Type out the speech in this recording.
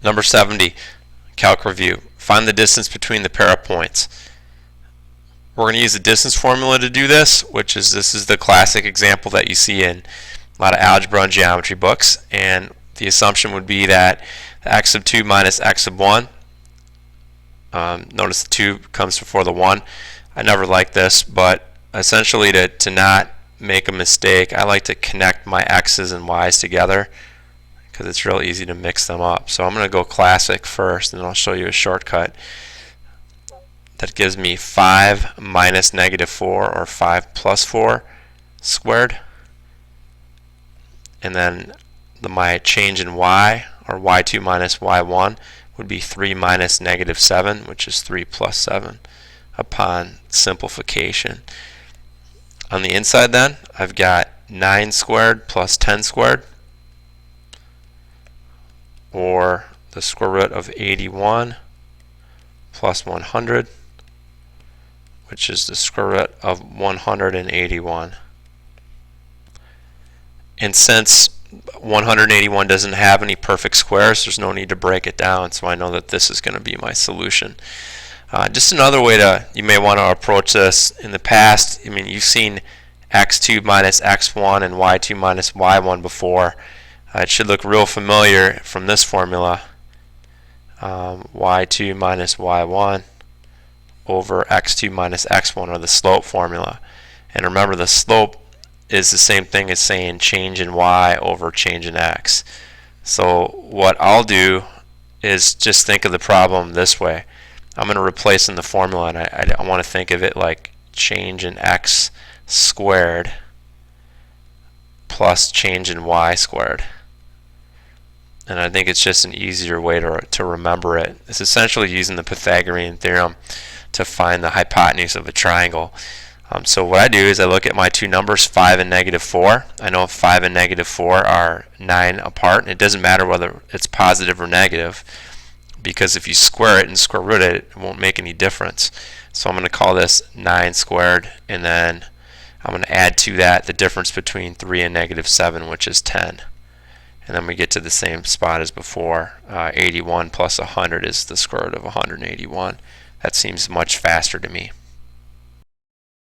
Number 70, calc review. Find the distance between the pair of points. We're going to use the distance formula to do this, this is the classic example that you see in a lot of algebra and geometry books, and the assumption would be that x sub 2 minus x sub 1, notice the 2 comes before the 1. I never like this, but essentially to not make a mistake, I like to connect my x's and y's together because it's real easy to mix them up. So I'm going to go classic first, and I'll show you a shortcut. That gives me 5 minus negative 4, or 5 plus 4 squared. And then my change in y, or y2 minus y1, would be 3 minus negative 7, which is 3 plus 7, upon simplification. On the inside then, I've got 9 squared plus 10 squared, or the square root of 81 plus 100, which is the square root of 181. And since 181 doesn't have any perfect squares, there's no need to break it down, so I know that this is going to be my solution. Just another way you may want to approach this. In the past, I mean, you've seen x2 minus x1 and y2 minus y1 before. It should look real familiar from this formula. Y2 minus y1 over x2 minus x1, or the slope formula. And remember, the slope is the same thing as saying change in y over change in x. So what I'll do is just think of the problem this way. I'm going to replace in the formula, and I want to think of it like change in x squared plus change in y squared. And I think it's just an easier way to remember it. It's essentially using the Pythagorean theorem to find the hypotenuse of a triangle. So what I do is I look at my two numbers, 5 and negative 4. I know 5 and negative 4 are 9 apart, and it doesn't matter whether it's positive or negative, because if you square it and square root it, it won't make any difference. So I'm going to call this 9 squared, and then I'm going to add to that the difference between 3 and negative 7, which is 10. And then we get to the same spot as before. 81 plus 100 is the square root of 181. That seems much faster to me.